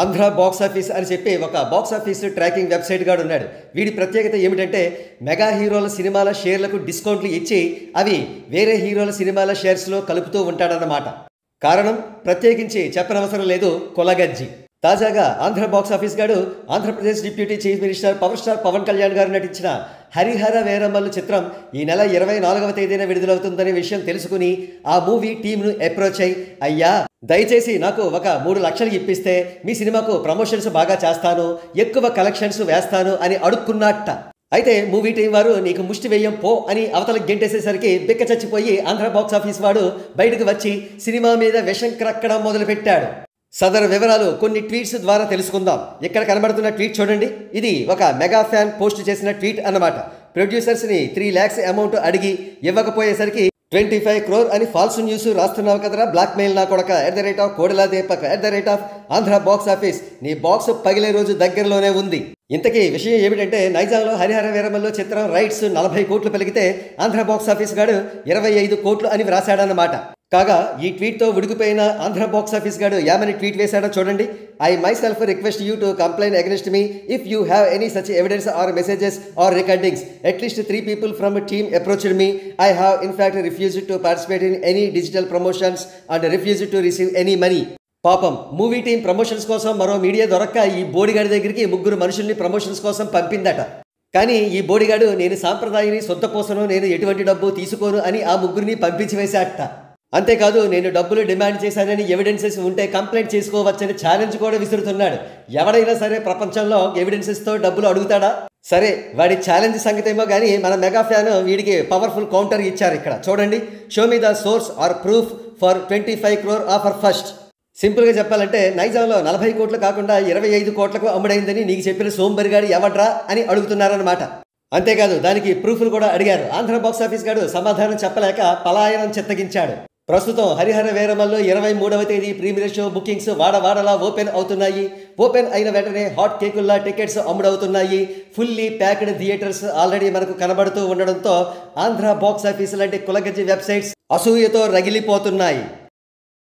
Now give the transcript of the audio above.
Andhra box office అని చెప్పి ఒక బాక్స్ ఆఫీస్ ట్రాకింగ్ వెబ్సైట్ గాడు ఉన్నాడు. వీడి ప్రత్యేకత ఏమిటంటే మెగా హీరోల సినిమాల షేర్లకు డిస్కౌంట్లు ఇచ్చి అవి వేరే హీరోల సినిమాల షేర్స్లో కలుపుతూ ఉంటాడన్నమాట. కారణం ప్రత్యేకించి చెప్పనవసరం లేదు, కొలగజ్జి. తాజాగా ఆంధ్ర బాక్స్ ఆఫీస్ గాడు Andhra Pradesh deputy chief minister power star Pawan Kalyan garu నటించిన హరిహర వీరమల్లు చిత్రం ఈ నెల 24వ తేదీన విడుదలవుతుందనే విషయం తెలుసుకుని ఆ మూవీ టీంను అప్రోచ్ అయ్యి, అయ్యా దయచేసి నాకు ఒక 3 లక్షలు ఇప్పిస్తే మీ సినిమాకు ప్రమోషన్స్ బాగా చేస్తాను, ఎక్కువ కలెక్షన్స్ వేస్తాను అని అడుక్కున్నట్ట. అయితే మూవీ టీం వారు నీకు ముష్టి వేయం పో అని అవతలకి గెంటేసేసరికి బిక్క చచ్చిపోయి ఆంధ్ర బాక్స్ ఆఫీస్ వాడు బయటకు వచ్చి సినిమా మీద విషం క్రక్కడం మొదలుపెట్టాడు. సదరు వివరాలు కొన్ని ట్వీట్స్ ద్వారా తెలుసుకుందాం. ఇక్కడ కనబడుతున్న ట్వీట్ చూడండి. ఇది ఒక మెగా ఫ్యాన్ పోస్ట్ చేసిన ట్వీట్ అన్నమాట. ప్రొడ్యూసర్స్ని 3 lakhs అమౌంట్ అడిగి ఇవ్వకపోయేసరికి 25 crore అని ఫాల్స్ న్యూస్ రాస్తున్నావు కదరా బ్లాక్ మెయిల్ నా కొడక @కోడెల దీపక్ @ఆంధ్ర బాక్స్ ఆఫీస్. నీ బాక్స్ పగిలే రోజు దగ్గరలోనే ఉంది. ఇంతకీ విషయం ఏమిటంటే నైజాంలో హరిహర వీరమల్లు చిత్రం రైట్స్ 40 కోట్లు పలికితే ఆంధ్ర బాక్స్ ఆఫీస్ గాడు 25 కోట్లు అని వ్రాసాడన్నమాట. కాగా ఈ ట్వీట్తో ఉడికిపోయిన ఆంధ్ర బాక్స్ ఆఫీస్ గాడు ఏమని ట్వీట్ వేశాడో చూడండి. I myself request you to complaint against me if you have any such evidence or messages or recordings. At least 3 people from a team approached me. I have in fact refused to participate in any digital promotions and refused to receive any money. పాపం movie team promotions కోసం మరో media దొరక్క ఈ బోడిగాడి దగ్గరికి 3 మనుషుల్ని promotions కోసం పంపిందట. కానీ ఈ బోడిగాడు నేను సాంప్రదాయని సొంతపోసను, నేను ఎటువంటి డబ్బు తీసుకోను అని ఆ 3 పంపించి వేశాట. అంతేకాదు నేను డబ్బులు డిమాండ్ చేశానని ఎవిడెన్సెస్ ఉంటే కంప్లైంట్ చేసుకోవచ్చని ఛాలెంజ్ కూడా విసురుతున్నాడు. ఎవడైనా సరే ప్రపంచంలో ఎవిడెన్సెస్తో డబ్బులు అడుగుతాడా? సరే వాడి ఛాలెంజ్ సంగతేమో కానీ మన మెగా ఫ్యాన్ వీడికి పవర్ఫుల్ కౌంటర్ ఇచ్చారు. ఇక్కడ చూడండి. Show me the source or proof for 25 crore offer first. సింపుల్గా చెప్పాలంటే నైజాంలో 40 కోట్లు కాకుండా 25 కోట్లకు అమ్ముడైందని నీకు చెప్పిన సోంబరిగాడు ఎవడ్రా అని అడుగుతున్నారన్నమాట. అంతేకాదు దానికి ప్రూఫ్లు కూడా అడిగారు. ఆంధ్ర బాక్స్ ఆఫీస్ గాడు సమాధానం చెప్పలేక పలాయనం చిత్తగించాడు. ప్రస్తుతం హరిహర వీరమల్లు 23వ తేదీ ప్రీమియర్ షో బుకింగ్స్ వాడవాడలా ఓపెన్ అవుతున్నాయి. ఓపెన్ అయిన వెంటనే హాట్ కేకుల్లా టికెట్స్ అమ్ముడవుతున్నాయి. ఫుల్లీ ప్యాక్డ్ థియేటర్స్ ఆల్రెడీ మనకు కనబడుతూ ఉండడంతో ఆంధ్ర బాక్స్ ఆఫీస్ లాంటి కులగజ్జి వెబ్సైట్స్ అసూయతో రగిలిపోతున్నాయి.